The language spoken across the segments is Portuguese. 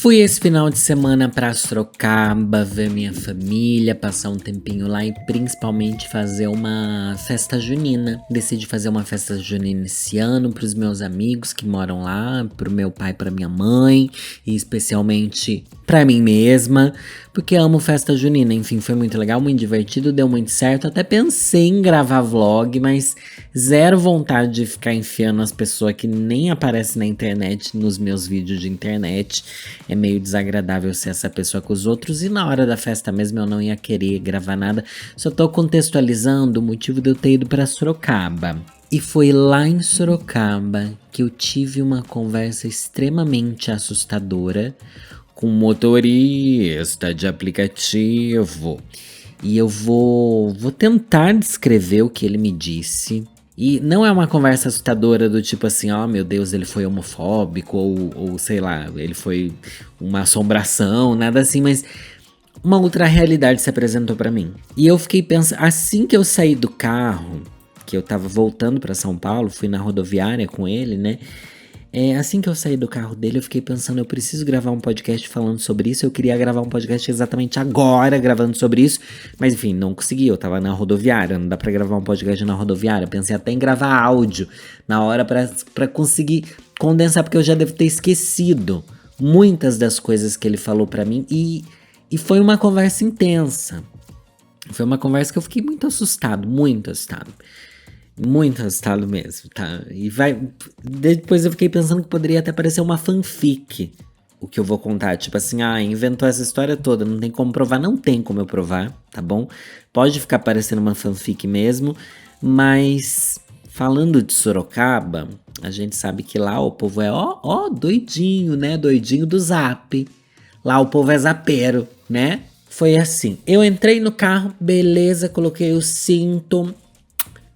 Fui esse final de semana pra Sorocaba ver minha família, passar um tempinho lá e principalmente fazer uma festa junina. Decidi fazer uma festa junina esse ano pros meus amigos que moram lá, pro meu pai, pra minha mãe e especialmente pra mim mesma, porque amo festa junina. Enfim, foi muito legal, muito divertido, deu muito certo. Até pensei em gravar vlog, mas zero vontade de ficar enfiando as pessoas que nem aparecem na internet nos meus vídeos de internet. É meio desagradável ser essa pessoa com os outros. E na hora da festa mesmo eu não ia querer gravar nada. Só tô contextualizando o motivo de eu ter ido pra Sorocaba. E foi lá em Sorocaba que eu tive uma conversa extremamente assustadora com um motorista de aplicativo. E eu vou tentar descrever o que ele me disse. E não é uma conversa assustadora do tipo assim, ó, meu Deus, ele foi homofóbico ou sei lá, ele foi uma assombração, nada assim, mas uma outra realidade se apresentou pra mim. E eu fiquei pensando, assim que eu saí do carro, que eu tava voltando pra São Paulo, fui na rodoviária com ele, né? Assim que eu saí do carro dele, eu fiquei pensando, eu preciso gravar um podcast falando sobre isso. Eu queria gravar um podcast exatamente agora, gravando sobre isso. Mas enfim, não consegui, eu tava na rodoviária, não dá pra gravar um podcast na rodoviária. Pensei até em gravar áudio na hora pra conseguir condensar, porque eu já devo ter esquecido muitas das coisas que ele falou pra mim. E foi uma conversa intensa. Foi uma conversa que eu fiquei muito assustado, muito assustado. Muito assustado mesmo, tá? E depois eu fiquei pensando que poderia até parecer uma fanfic o que eu vou contar. Tipo assim, inventou essa história toda, não tem como provar. Não tem como eu provar, tá bom? Pode ficar parecendo uma fanfic mesmo, mas falando de Sorocaba, a gente sabe que lá o povo é doidinho, né? Doidinho do Zap. Lá o povo é zapero, né? Foi assim, eu entrei no carro, beleza, coloquei o cinto.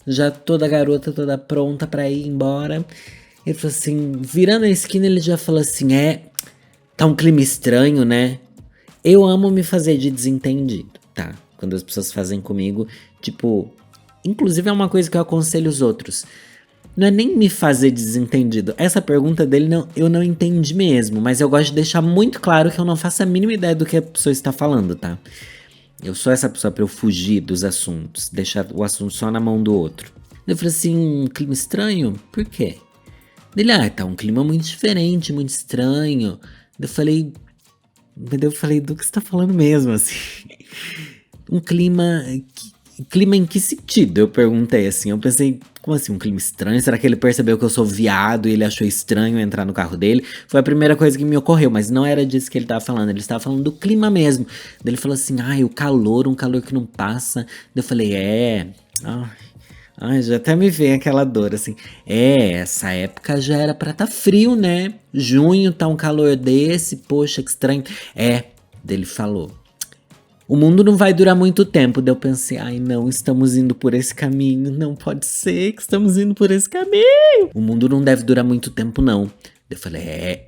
Já toda garota, toda pronta pra ir embora. Ele falou assim, virando a esquina, ele já falou assim, tá um clima estranho, né? Eu amo me fazer de desentendido, tá? Quando as pessoas fazem comigo, tipo, inclusive é uma coisa que eu aconselho os outros. Não é nem me fazer de desentendido. Essa pergunta dele eu não entendi mesmo, mas eu gosto de deixar muito claro que eu não faço a mínima ideia do que a pessoa está falando, tá? Eu sou essa pessoa pra eu fugir dos assuntos, deixar o assunto só na mão do outro. Eu falei assim, um clima estranho? Por quê? Ele, tá um clima muito diferente, muito estranho. Eu falei, do que você tá falando mesmo, assim? Um clima... Clima em que sentido? Eu perguntei assim, eu pensei, como assim um clima estranho? Será que ele percebeu que eu sou viado e ele achou estranho entrar no carro dele? Foi a primeira coisa que me ocorreu, mas não era disso que ele tava falando, ele estava falando do clima mesmo. Ele falou assim, o calor, um calor que não passa. Eu falei, já até me vem aquela dor, assim. Essa época já era pra tá frio, né? Junho tá um calor desse, poxa, que estranho. Ele falou, o mundo não vai durar muito tempo. Daí eu pensei, não, estamos indo por esse caminho. Não pode ser que estamos indo por esse caminho. O mundo não deve durar muito tempo, não. Daí eu falei,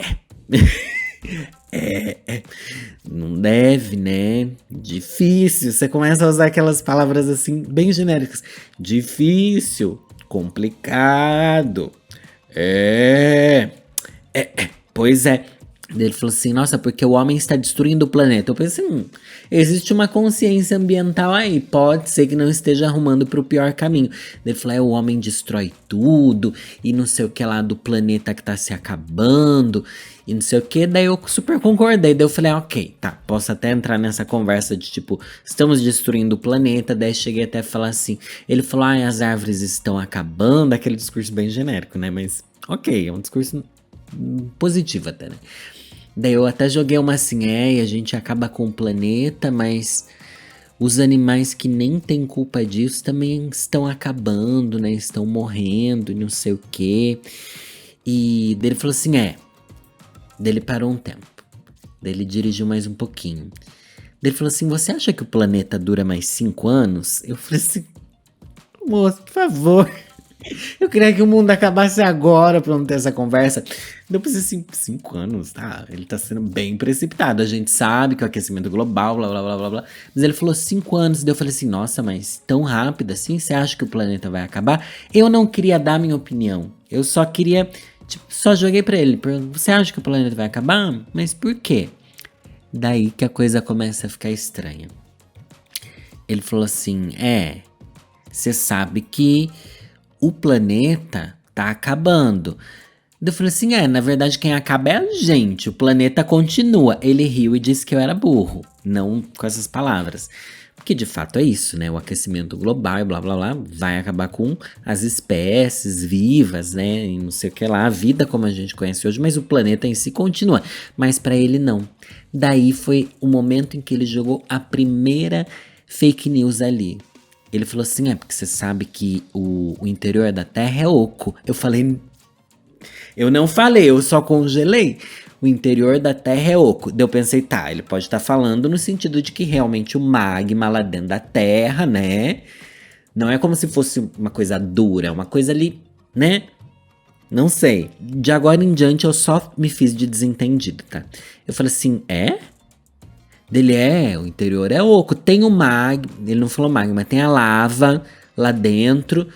não deve, né? Difícil. Você começa a usar aquelas palavras assim, bem genéricas. Difícil, complicado. Pois é. Ele falou assim, nossa, porque o homem está destruindo o planeta. Eu pensei, existe uma consciência ambiental aí, pode ser que não esteja arrumando para o pior caminho. Ele falou, o homem destrói tudo, e não sei o que lá do planeta que tá se acabando, e não sei o que. Daí eu super concordei, daí eu falei, ok, tá, posso até entrar nessa conversa de tipo, estamos destruindo o planeta. Daí cheguei até a falar assim, ele falou, as árvores estão acabando, aquele discurso bem genérico, né, mas ok, é um discurso positivo até, né. Daí eu até joguei uma assim, e a gente acaba com o planeta, mas os animais que nem tem culpa disso também estão acabando, né? Estão morrendo e não sei o quê. E daí ele falou assim, Daí ele parou um tempo. Daí ele dirigiu mais um pouquinho. Daí ele falou assim, você acha que o planeta dura mais 5 anos? Eu falei assim, moço, por favor. Eu queria que o mundo acabasse agora pra não ter essa conversa. Eu pensei assim, 5 anos, tá? Ele tá sendo bem precipitado. A gente sabe que o aquecimento global, blá blá blá blá blá. Mas ele falou 5 anos. Daí eu falei assim, nossa, mas tão rápido assim? Você acha que o planeta vai acabar? Eu não queria dar minha opinião. Eu só queria Tipo, só joguei pra ele. Você acha que o planeta vai acabar? Mas por quê? Daí que a coisa começa a ficar estranha. Ele falou assim: você sabe que o planeta tá acabando. Daí eu falei assim: na verdade quem acaba é a gente, o planeta continua. Ele riu e disse que eu era burro, não com essas palavras. Porque de fato é isso, né? O aquecimento global e blá blá blá vai acabar com as espécies vivas, né? E não sei o que lá, a vida como a gente conhece hoje, mas o planeta em si continua. Mas pra ele não. Daí foi o momento em que ele jogou a primeira fake news ali. Ele falou assim: porque você sabe que o interior da Terra é oco. Eu não falei, eu só congelei. O interior da Terra é oco. Daí eu pensei, tá, ele pode estar falando no sentido de que realmente o magma lá dentro da Terra, né? Não é como se fosse uma coisa dura, é uma coisa ali, né? Não sei. De agora em diante eu só me fiz de desentendido, tá? Eu falei assim, Dele o interior é oco. Tem o magma, ele não falou magma, mas tem a lava lá dentro,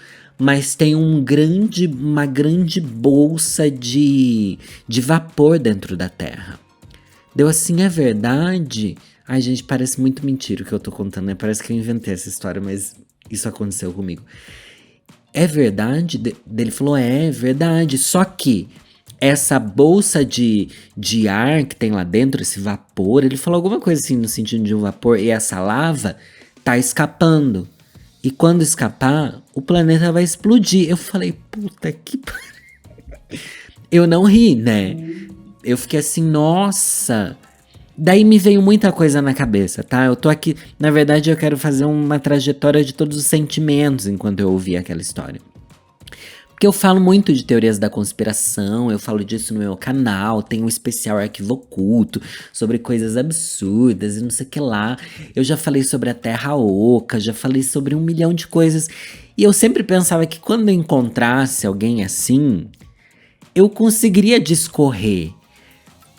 mas tem uma grande bolsa de vapor dentro da Terra. Deu assim, é verdade? Ai, gente, parece muito mentira o que eu tô contando, né? Parece que eu inventei essa história, mas isso aconteceu comigo. É verdade? Ele falou, é verdade. Só que essa bolsa de ar que tem lá dentro, esse vapor, ele falou alguma coisa assim no sentido de um vapor, e essa lava tá escapando. E quando escapar, o planeta vai explodir. Eu falei, puta que. Eu não ri, né? Eu fiquei assim, nossa. Daí me veio muita coisa na cabeça, tá? Eu tô aqui. Na verdade, eu quero fazer uma trajetória de todos os sentimentos enquanto eu ouvi aquela história. Porque eu falo muito de teorias da conspiração, eu falo disso no meu canal, tem um especial Arquivo Oculto sobre coisas absurdas e não sei o que lá. Eu já falei sobre a Terra Oca, já falei sobre 1 milhão de coisas. E eu sempre pensava que quando eu encontrasse alguém assim, eu conseguiria discorrer.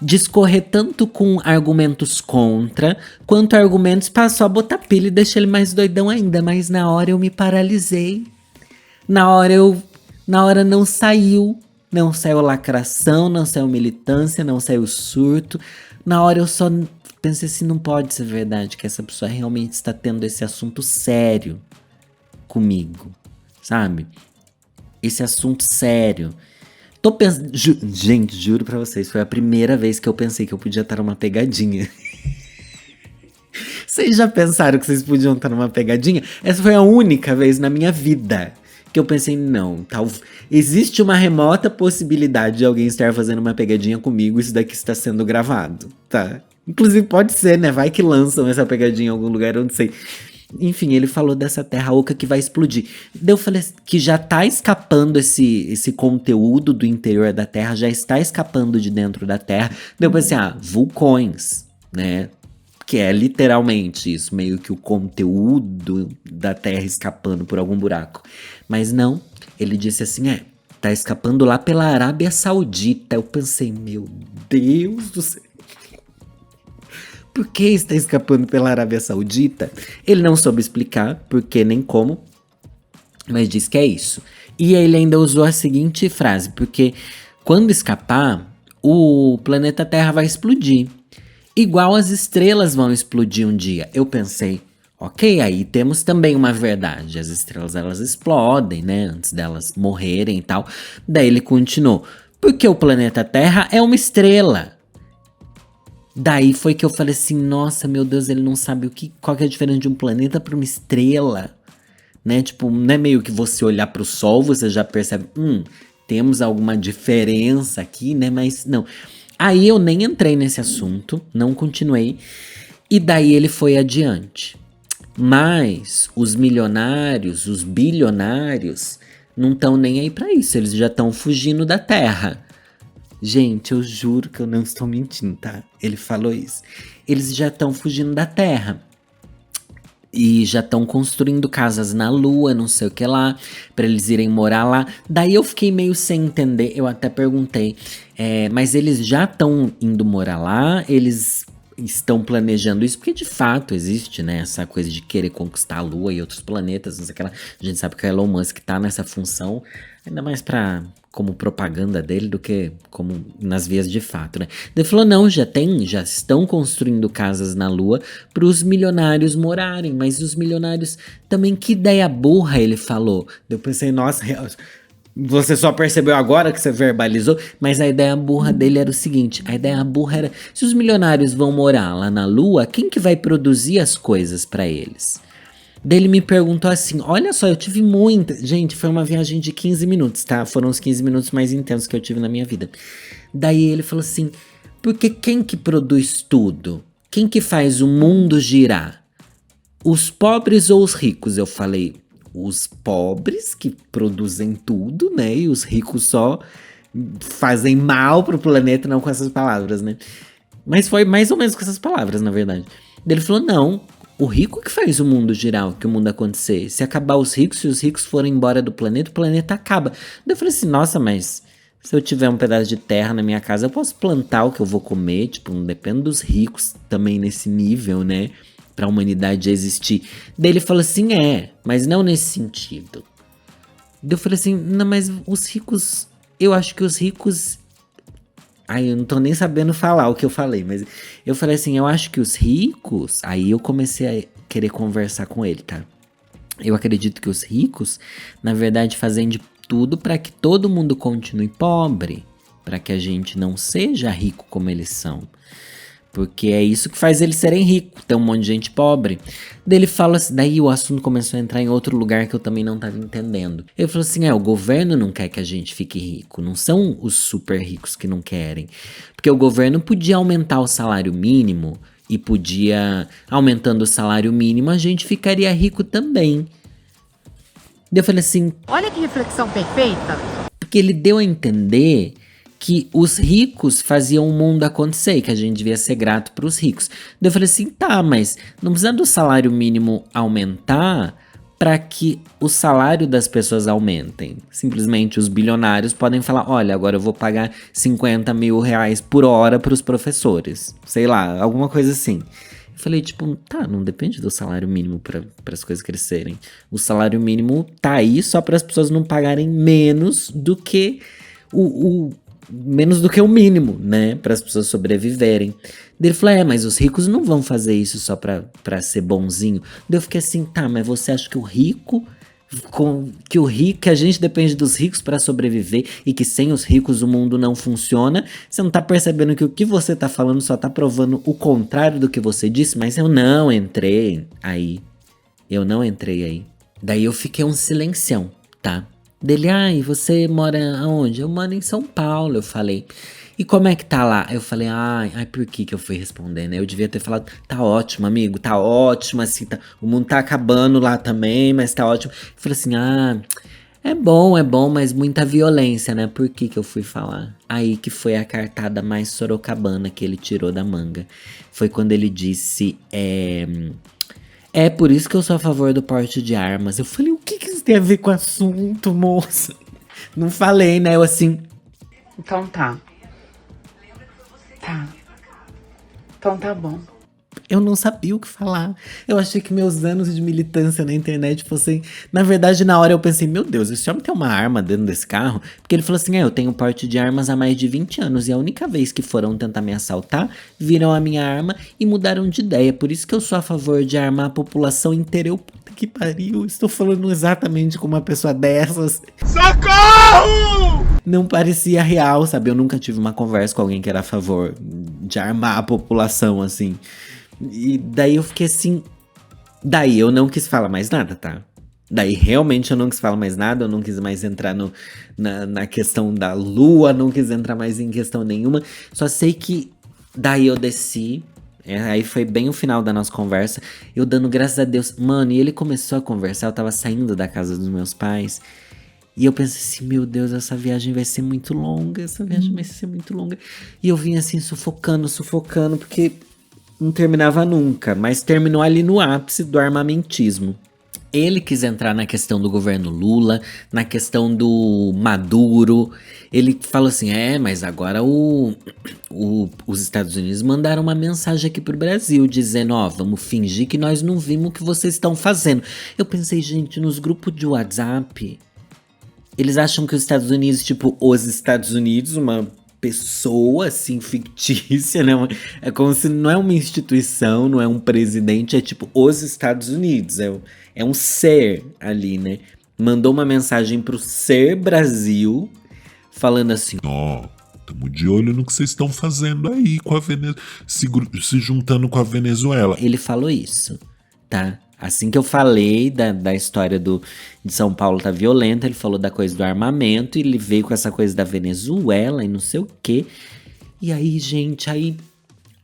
Discorrer tanto com argumentos contra, quanto argumentos para só botar pilha e deixar ele mais doidão ainda. Mas na hora eu me paralisei. Na hora não saiu lacração, não saiu militância, não saiu surto. Na hora eu só pensei assim, não pode ser verdade que essa pessoa realmente está tendo esse assunto sério comigo, sabe? Esse assunto sério. Tô pensando, gente, juro pra vocês, foi a primeira vez que eu pensei que eu podia estar numa pegadinha. Vocês já pensaram que vocês podiam estar numa pegadinha? Essa foi a única vez na minha vida que eu pensei, não, existe uma remota possibilidade de alguém estar fazendo uma pegadinha comigo, isso daqui está sendo gravado, tá? Inclusive pode ser, né? Vai que lançam essa pegadinha em algum lugar, eu não sei. Enfim, ele falou dessa terra oca que vai explodir. Daí eu falei que já tá escapando esse conteúdo do interior da Terra, já está escapando de dentro da Terra. Daí eu pensei, vulcões, né? Que é literalmente isso, meio que o conteúdo da Terra escapando por algum buraco. Mas não, ele disse assim, tá escapando lá pela Arábia Saudita. Eu pensei, meu Deus do céu. Por que está escapando pela Arábia Saudita? Ele não soube explicar por que nem como, mas diz que é isso. E ele ainda usou a seguinte frase, porque quando escapar, o planeta Terra vai explodir. Igual as estrelas vão explodir um dia. Eu pensei, ok, aí temos também uma verdade. As estrelas, elas explodem, né? Antes delas morrerem e tal. Daí ele continuou, porque o planeta Terra é uma estrela. Daí foi que eu falei assim, nossa, meu Deus, ele não sabe qual que é a diferença de um planeta para uma estrela. Né? Tipo, não é meio que você olhar para o Sol, você já percebe, temos alguma diferença aqui, né? Mas não. Aí eu nem entrei nesse assunto, não continuei. E daí ele foi adiante. Mas os milionários, os bilionários, não estão nem aí pra isso. Eles já estão fugindo da Terra. Gente, eu juro que eu não estou mentindo, tá? Ele falou isso. Eles já estão fugindo da Terra. E já estão construindo casas na Lua, não sei o que lá, pra eles irem morar lá. Daí eu fiquei meio sem entender, eu até perguntei, mas eles já estão indo morar lá? Eles estão planejando isso, porque de fato existe, né, essa coisa de querer conquistar a Lua e outros planetas, não sei o que lá. A gente sabe que o Elon Musk tá nessa função, ainda mais como propaganda dele do que como nas vias de fato, né? Ele falou, não, já estão construindo casas na Lua para os milionários morarem, mas os milionários também, que ideia burra, ele falou. Eu pensei, nossa, você só percebeu agora que você verbalizou, mas a ideia burra dele era o seguinte, a ideia burra era, se os milionários vão morar lá na Lua, quem que vai produzir as coisas para eles? Daí ele me perguntou assim, olha só, eu tive muita... Gente, foi uma viagem de 15 minutos, tá? Foram os 15 minutos mais intensos que eu tive na minha vida. Daí ele falou assim, porque quem que produz tudo? Quem que faz o mundo girar? Os pobres ou os ricos? Eu falei, os pobres que produzem tudo, né? E os ricos só fazem mal pro planeta, não com essas palavras, né? Mas foi mais ou menos com essas palavras, na verdade. Daí ele falou, não... O rico que faz o mundo girar, que o mundo acontecer. Se acabar os ricos, se os ricos forem embora do planeta, o planeta acaba. Daí eu falei assim, nossa, mas se eu tiver um pedaço de terra na minha casa, eu posso plantar o que eu vou comer. Tipo, não depende dos ricos também nesse nível, né? Pra humanidade existir. Daí ele falou assim, mas não nesse sentido. Daí eu falei assim, não, mas os ricos... Eu acho que os ricos... Ai, eu não tô nem sabendo falar o que eu falei, mas eu falei assim, eu acho que os ricos... Aí eu comecei a querer conversar com ele, tá? Eu acredito que os ricos, na verdade, fazem de tudo para que todo mundo continue pobre, para que a gente não seja rico como eles são. Porque é isso que faz eles serem ricos, tem um monte de gente pobre. Daí ele fala assim, daí o assunto começou a entrar em outro lugar que eu também não tava entendendo. Ele falou assim, o governo não quer que a gente fique rico, não são os super ricos que não querem. Porque o governo podia aumentar o salário mínimo e podia, aumentando o salário mínimo, a gente ficaria rico também. Daí eu falei assim, olha que reflexão perfeita. Porque ele deu a entender que os ricos faziam o mundo acontecer e que a gente devia ser grato para os ricos. Daí eu falei assim, tá, mas não precisa do salário mínimo aumentar para que o salário das pessoas aumentem. Simplesmente os bilionários podem falar, olha, agora eu vou pagar 50 mil reais por hora para os professores. Sei lá, alguma coisa assim. Eu falei, tipo, tá, não depende do salário mínimo para as coisas crescerem. O salário mínimo tá aí só para as pessoas não pagarem menos do que menos do que o mínimo, né? Para as pessoas sobreviverem. Daí ele falou, mas os ricos não vão fazer isso só pra ser bonzinho. Daí eu fiquei assim, tá, mas você acha que o rico... que a gente depende dos ricos para sobreviver e que sem os ricos o mundo não funciona? Você não tá percebendo que o que você tá falando só tá provando o contrário do que você disse? Mas eu não entrei aí. Eu não entrei aí. Daí eu fiquei um silencião, tá? Dele, e você mora aonde? Eu moro em São Paulo, eu falei. E como é que tá lá? Eu falei, por que eu fui respondendo? Eu devia ter falado, tá ótimo, amigo, tá ótimo, assim, o mundo tá acabando lá também, mas tá ótimo. Eu falei assim, é bom, mas muita violência, né? Por que eu fui falar? Aí que foi a cartada mais sorocabana que ele tirou da manga. Foi quando ele disse, por isso que eu sou a favor do porte de armas. Eu falei, o que isso tem a ver com o assunto, moça? Não falei, né? Eu assim... Então tá. Tá. Então tá bom. Eu não sabia o que falar. Eu achei que meus anos de militância na internet fossem... Na verdade, na hora eu pensei, meu Deus, esse homem tem uma arma dentro desse carro? Porque ele falou assim, eu tenho porte de armas há mais de 20 anos. E a única vez que foram tentar me assaltar, viram a minha arma e mudaram de ideia. Por isso que eu sou a favor de armar a população inteira. Eu, puta que pariu, estou falando exatamente como uma pessoa dessas. Socorro! Não parecia real, sabe? Eu nunca tive uma conversa com alguém que era a favor de armar a população, assim. E daí eu fiquei assim... Daí eu não quis falar mais nada, tá? Daí realmente eu não quis falar mais nada. Eu não quis mais entrar na questão da lua. Não quis entrar mais em questão nenhuma. Só sei que daí eu desci. Aí foi bem o final da nossa conversa. Eu dando graças a Deus. Mano, e ele começou a conversar. Eu tava saindo da casa dos meus pais. E eu pensei assim, meu Deus, essa viagem vai ser muito longa. Essa viagem vai ser muito longa. E eu vim assim sufocando. Porque... não terminava nunca, mas terminou ali no ápice do armamentismo. Ele quis entrar na questão do governo Lula, na questão do Maduro. Ele falou assim: mas agora os Estados Unidos mandaram uma mensagem aqui pro Brasil, dizendo: ó, vamos fingir que nós não vimos o que vocês estão fazendo. Eu pensei, gente, nos grupos de WhatsApp, eles acham que os Estados Unidos, tipo, os Estados Unidos, uma pessoa assim fictícia, né? É como se não é uma instituição, não é um presidente, é tipo os Estados Unidos, é um ser ali, né? Mandou uma mensagem pro ser Brasil, falando assim: Ó, tamo de olho no que vocês estão fazendo aí com a Venezuela, se juntando com a Venezuela. ele falou isso, tá? Assim que eu falei da história de São Paulo tá violenta, ele falou da coisa do armamento, e ele veio com essa coisa da Venezuela e não sei o quê. E aí, gente,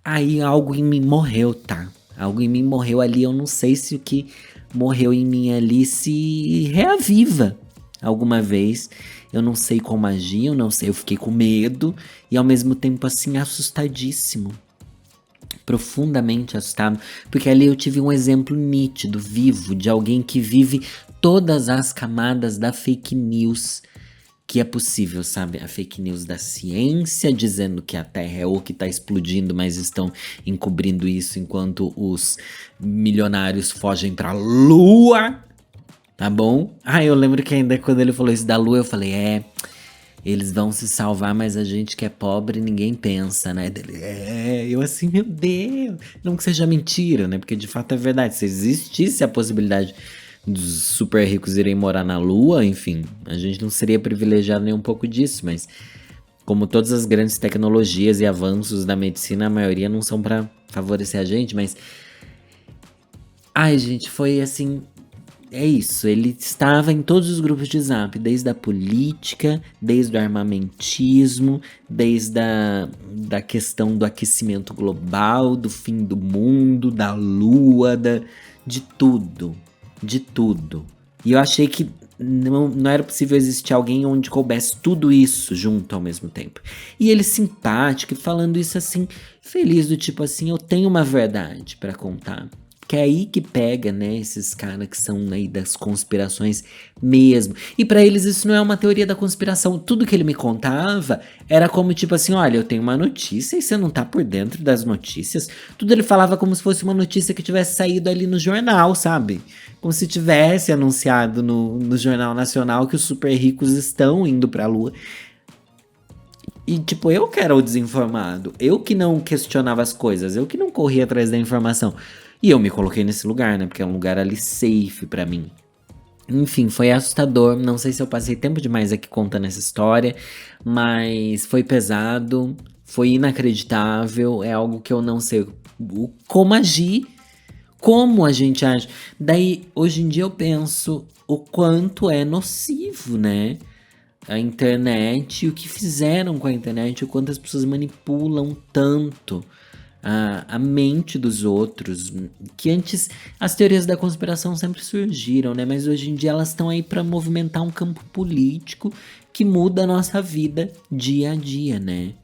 aí algo em mim morreu, tá? Algo em mim morreu ali, eu não sei se o que morreu em mim ali se reaviva alguma vez. Eu não sei como agir, eu não sei, eu fiquei com medo e ao mesmo tempo assim assustadíssimo. Profundamente assustado, porque ali eu tive um exemplo nítido, vivo, de alguém que vive todas as camadas da fake news que é possível, sabe? A fake news da ciência, dizendo que a Terra é o que tá explodindo, mas estão encobrindo isso enquanto os milionários fogem pra Lua, tá bom? Eu lembro que ainda quando ele falou isso da Lua, eu falei, eles vão se salvar, mas a gente que é pobre, ninguém pensa, né? Eu assim, meu Deus, não que seja mentira, né? Porque de fato é verdade, se existisse a possibilidade dos super ricos irem morar na Lua, enfim, a gente não seria privilegiado nem um pouco disso, mas como todas as grandes tecnologias e avanços da medicina, a maioria não são pra favorecer a gente, mas gente, foi assim, é isso, ele estava em todos os grupos de Zap, desde a política, desde o armamentismo, desde da questão do aquecimento global, do fim do mundo, da lua, de tudo, de tudo. E eu achei que não era possível existir alguém onde coubesse tudo isso junto ao mesmo tempo. E ele simpático e falando isso assim, feliz do tipo assim, eu tenho uma verdade pra contar. Que é aí que pega, né, esses caras que são aí das conspirações mesmo. E pra eles isso não é uma teoria da conspiração. Tudo que ele me contava era como tipo assim, olha, eu tenho uma notícia e você não tá por dentro das notícias. Tudo ele falava como se fosse uma notícia que tivesse saído ali no jornal, sabe? Como se tivesse anunciado no Jornal Nacional que os super ricos estão indo pra Lua. E, tipo, eu que era o desinformado. Eu que não questionava as coisas. Eu que não corria atrás da informação. E eu me coloquei nesse lugar, né? Porque é um lugar ali safe pra mim. Enfim, foi assustador. Não sei se eu passei tempo demais aqui contando essa história. Mas foi pesado. Foi inacreditável. É algo que eu não sei como agir. Como a gente age. Daí, hoje em dia eu penso o quanto é nocivo, né? A internet, o que fizeram com a internet, o quanto as pessoas manipulam tanto a mente dos outros, que antes as teorias da conspiração sempre surgiram, né? Mas hoje em dia elas estão aí para movimentar um campo político que muda a nossa vida dia a dia, né?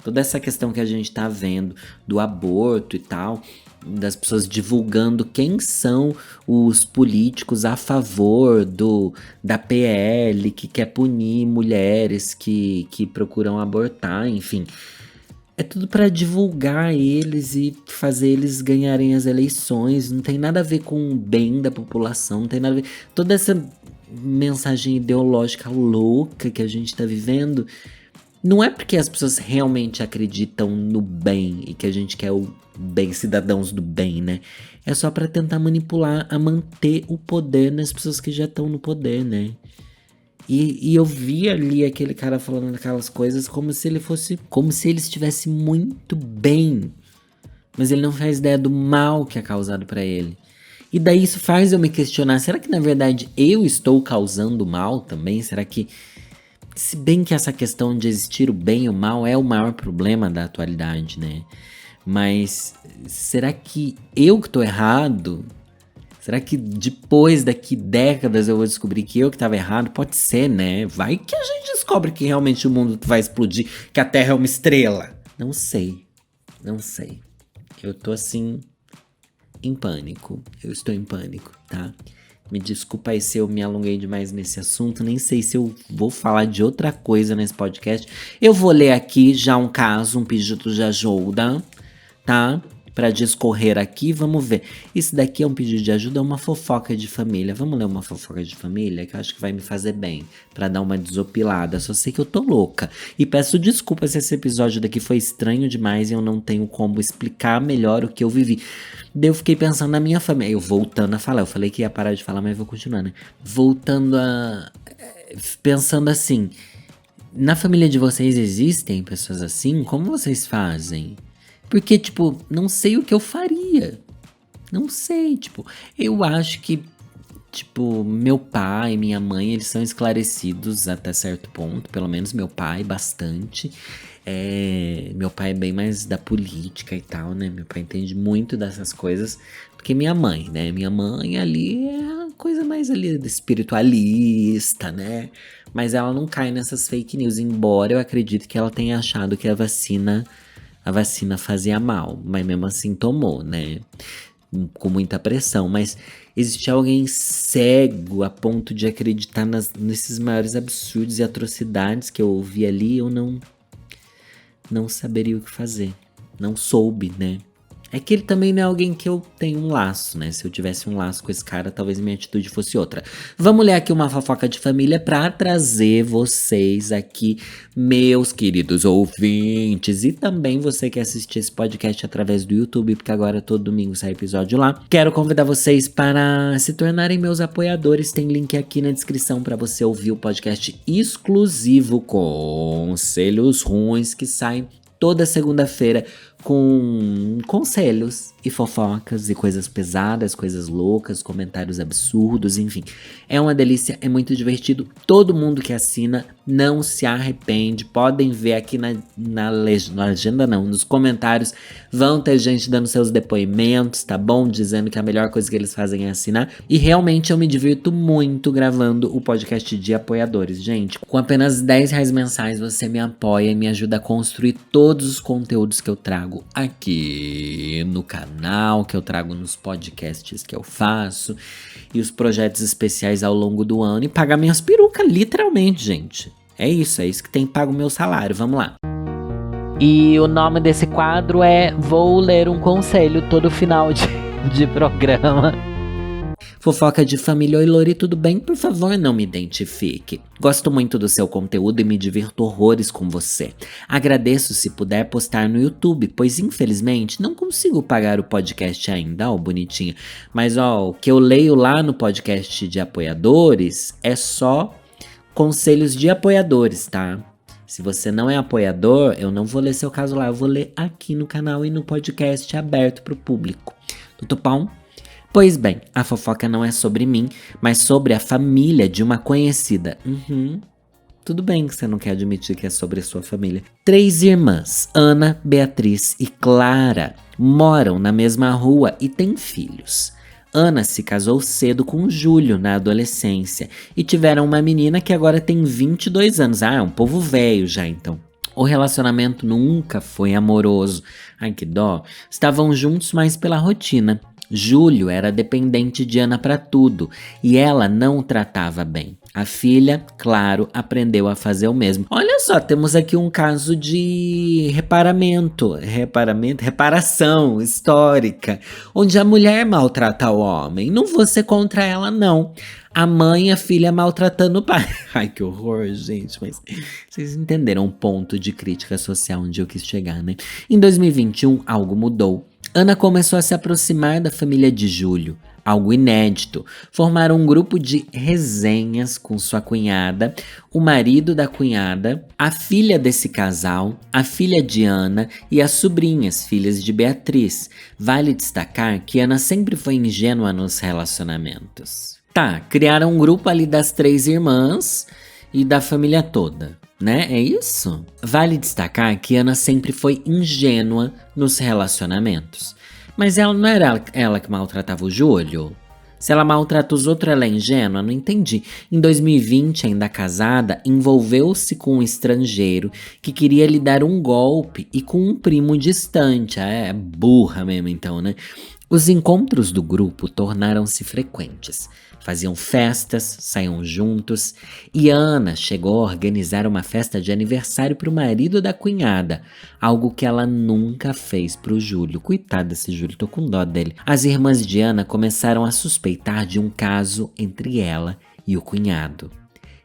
Toda essa questão que a gente tá vendo do aborto e tal, das pessoas divulgando quem são os políticos a favor da PL, que quer punir mulheres que procuram abortar, enfim. É tudo pra divulgar eles e fazer eles ganharem as eleições. Não tem nada a ver com o bem da população, não tem nada a ver. Toda essa mensagem ideológica louca que a gente tá vivendo, não é porque as pessoas realmente acreditam no bem e que a gente quer o bem, cidadãos do bem, né? É só pra tentar manipular, a manter o poder nas pessoas que já estão no poder, né? E eu vi ali aquele cara falando aquelas coisas como se ele estivesse muito bem. Mas ele não faz ideia do mal que é causado pra ele. E daí isso faz eu me questionar, será que na verdade eu estou causando mal também? Será que, se bem que essa questão de existir o bem e o mal é o maior problema da atualidade, né? Mas será que eu que tô errado? Será que depois daqui décadas eu vou descobrir que eu que tava errado? Pode ser, né? Vai que a gente descobre que realmente o mundo vai explodir, que a Terra é uma estrela. Não sei. Não sei. Eu tô assim, em pânico. Eu estou em pânico, tá? Me desculpa aí se eu me alonguei demais nesse assunto. Nem sei se eu vou falar de outra coisa nesse podcast. Eu vou ler aqui já um caso, um pedido de ajuda, tá? Pra discorrer aqui, vamos ver. Isso daqui é um pedido de ajuda, é uma fofoca de família. Vamos ler uma fofoca de família que eu acho que vai me fazer bem, pra dar uma desopilada. Só sei que eu tô louca. E peço desculpas se esse episódio daqui foi estranho demais e eu não tenho como explicar melhor o que eu vivi. Daí eu fiquei pensando na minha família. Eu voltando a falar, eu falei que ia parar de falar, mas eu vou continuar, né? Voltando a. Pensando assim. Na família de vocês existem pessoas assim? Como vocês fazem? Porque, tipo, não sei o que eu faria. Não sei, tipo, eu acho que, tipo, meu pai e minha mãe, eles são esclarecidos até certo ponto. Pelo menos meu pai, bastante. Meu pai é bem mais da política e tal, né? Meu pai entende muito dessas coisas do que minha mãe, né? Minha mãe ali é a coisa mais ali espiritualista, né? Mas ela não cai nessas fake news, embora eu acredite que ela tenha achado que a vacina fazia mal, mas mesmo assim tomou, né? Com muita pressão. Mas existe alguém cego a ponto de acreditar nesses maiores absurdos e atrocidades que eu ouvi ali, eu não saberia o que fazer. Não soube, né? É que ele também não é alguém que eu tenho um laço, né? Se eu tivesse um laço com esse cara, talvez minha atitude fosse outra. Vamos ler aqui uma fofoca de família pra trazer vocês aqui, meus queridos ouvintes. E também você que assiste esse podcast através do YouTube, porque agora todo domingo sai episódio lá. Quero convidar vocês para se tornarem meus apoiadores. Tem link aqui na descrição para você ouvir o podcast exclusivo Conselhos Ruins, que sai toda segunda-feira com conselhos e fofocas e coisas pesadas, coisas loucas, comentários absurdos, enfim. É uma delícia, é muito divertido. Todo mundo que assina não se arrepende. Podem ver aqui na legenda, não, nos comentários. Vão ter gente dando seus depoimentos, tá bom? Dizendo que a melhor coisa que eles fazem é assinar. E realmente eu me divirto muito gravando o podcast de apoiadores, gente. Com apenas R$10 mensais você me apoia e me ajuda a construir todos os conteúdos que eu trago aqui no canal, que eu trago nos podcasts que eu faço e os projetos especiais ao longo do ano e pagar minhas perucas, literalmente, gente. É isso que tem pago o meu salário, vamos lá. E o nome desse quadro é Vou Ler um Conselho todo final de programa. Fofoca de família. Oi, Lori, tudo bem? Por favor, não me identifique. Gosto muito do seu conteúdo e me divirto horrores com você. Agradeço se puder postar no YouTube, pois infelizmente não consigo pagar o podcast ainda, ó, bonitinha. Mas ó, o que eu leio lá no podcast de apoiadores é só conselhos de apoiadores, tá? Se você não é apoiador, eu não vou ler seu caso lá, eu vou ler aqui no canal e no podcast aberto pro público. Tudo bom? Pois bem, a fofoca não é sobre mim, mas sobre a família de uma conhecida. Tudo bem que você não quer admitir que é sobre a sua família. 3 irmãs, Ana, Beatriz e Clara, moram na mesma rua e têm filhos. Ana se casou cedo com Júlio na adolescência e tiveram uma menina que agora tem 22 anos. Ah, é um povo velho já então. O relacionamento nunca foi amoroso. Ai, que dó. Estavam juntos, mas pela rotina. Júlio era dependente de Ana para tudo e ela não o tratava bem. A filha, claro, aprendeu a fazer o mesmo. Olha só, temos aqui um caso de reparação histórica, onde a mulher maltrata o homem. Não vou ser contra ela, não. A mãe e a filha maltratando o pai. Ai, que horror, gente. Mas vocês entenderam o ponto de crítica social onde eu quis chegar, né? Em 2021, algo mudou. Ana começou a se aproximar da família de Júlio, algo inédito. Formaram um grupo de resenhas com sua cunhada, o marido da cunhada, a filha desse casal, a filha de Ana e as sobrinhas, filhas de Beatriz. Vale destacar que Ana sempre foi ingênua nos relacionamentos. Tá, criaram um grupo ali das 3 irmãs e da família toda, né? É isso? Vale destacar que Ana sempre foi ingênua nos relacionamentos. Mas ela não era ela que maltratava o Júlio? Se ela maltrata os outros, ela é ingênua? Não entendi. Em 2020, ainda casada, envolveu-se com um estrangeiro que queria lhe dar um golpe e com um primo distante. É burra mesmo então, né? Os encontros do grupo tornaram-se frequentes. Faziam festas, saíam juntos, e Ana chegou a organizar uma festa de aniversário para o marido da cunhada, algo que ela nunca fez para o Júlio. Coitado desse Júlio, tô com dó dele. As irmãs de Ana começaram a suspeitar de um caso entre ela e o cunhado.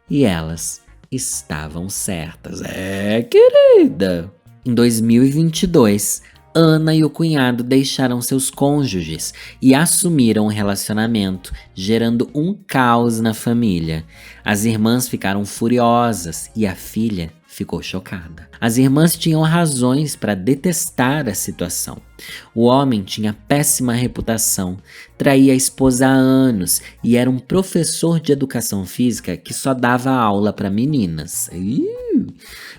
E elas estavam certas. Querida! Em 2022, Ana e o cunhado deixaram seus cônjuges e assumiram um relacionamento, gerando um caos na família. As irmãs ficaram furiosas e a filha ficou chocada. As irmãs tinham razões para detestar a situação. O homem tinha péssima reputação, traía a esposa há anos e era um professor de educação física que só dava aula para meninas.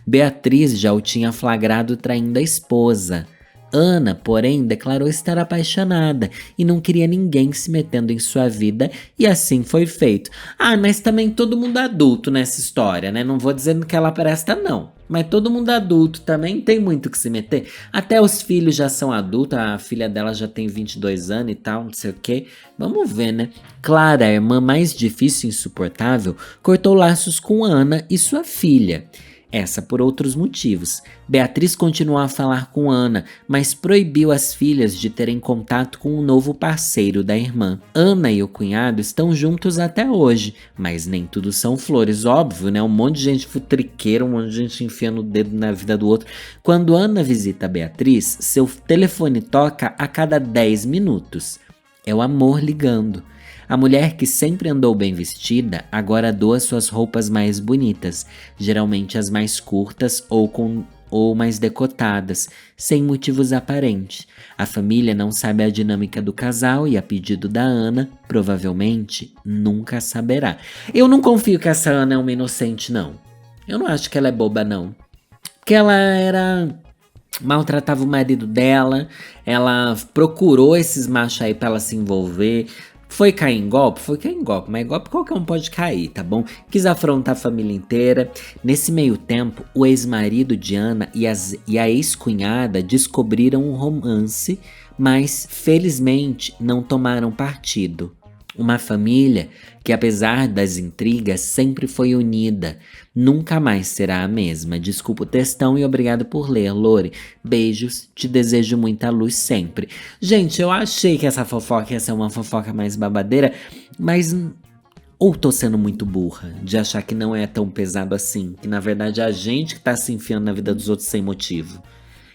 Beatriz já o tinha flagrado traindo a esposa. Ana, porém, declarou estar apaixonada e não queria ninguém se metendo em sua vida, e assim foi feito. Mas também todo mundo adulto nessa história, né? Não vou dizendo que ela presta, não. Mas todo mundo adulto também tem muito que se meter. Até os filhos já são adultos, a filha dela já tem 22 anos e tal, não sei o quê. Vamos ver, né? Clara, a irmã mais difícil e insuportável, cortou laços com Ana e sua filha. Essa por outros motivos. Beatriz continuou a falar com Ana, mas proibiu as filhas de terem contato com o novo parceiro da irmã. Ana e o cunhado estão juntos até hoje, mas nem tudo são flores, óbvio, né? Um monte de gente futriqueira, um monte de gente enfiando o dedo na vida do outro. Quando Ana visita Beatriz, seu telefone toca a cada 10 minutos. É o amor ligando. A mulher que sempre andou bem vestida agora doa suas roupas mais bonitas, geralmente as mais curtas ou mais decotadas, sem motivos aparentes. A família não sabe a dinâmica do casal e, a pedido da Ana, provavelmente nunca saberá. Eu não confio que essa Ana é uma inocente, não. Eu não acho que ela é boba, não. Porque ela maltratava o marido dela, ela procurou esses machos aí pra ela se envolver. Foi cair em golpe? Foi cair em golpe, mas golpe qualquer um pode cair, tá bom? Quis afrontar a família inteira. Nesse meio tempo, o ex-marido de Ana e a ex-cunhada descobriram um romance, mas felizmente não tomaram partido. Uma família que, apesar das intrigas, sempre foi unida. Nunca mais será a mesma. Desculpa o textão e obrigado por ler, Lore. Beijos, te desejo muita luz sempre. Gente, eu achei que essa fofoca ia ser uma fofoca mais babadeira, mas ou tô sendo muito burra de achar que não é tão pesado assim, que na verdade é a gente que tá se enfiando na vida dos outros sem motivo.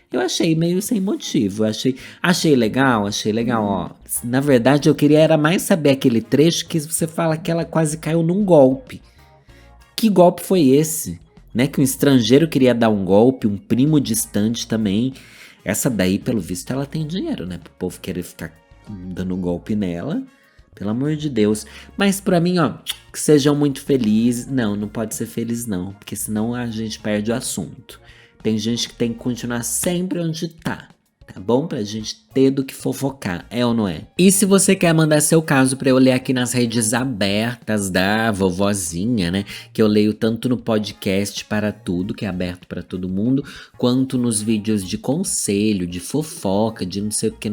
Eu achei meio sem motivo, achei legal, ó. Na verdade, eu queria era mais saber aquele trecho que você fala que ela quase caiu num golpe. Que golpe foi esse? Né? Que um estrangeiro queria dar um golpe, um primo distante também. Essa daí, pelo visto, ela tem dinheiro, né? Pro povo querer ficar dando golpe nela. Pelo amor de Deus. Mas pra mim, ó, que sejam muito felizes. Não pode ser feliz não, porque senão a gente perde o assunto. Tem gente que tem que continuar sempre onde tá bom? Pra gente ter do que fofocar, é ou não é? E se você quer mandar seu caso pra eu ler aqui nas redes abertas da vovozinha, né? Que eu leio tanto no podcast Para Tudo, que é aberto pra todo mundo, quanto nos vídeos de conselho, de fofoca, de não sei o que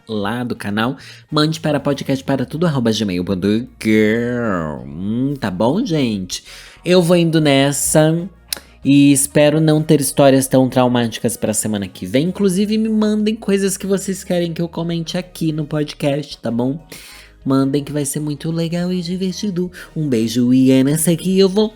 lá do canal. Mande para podcastparatudo@gmail.com. Tá bom, gente? Eu vou indo nessa. E espero não ter histórias tão traumáticas pra semana que vem. Inclusive, me mandem coisas que vocês querem que eu comente aqui no podcast, tá bom? Mandem que vai ser muito legal e divertido. Um beijo e é nessa que eu vou.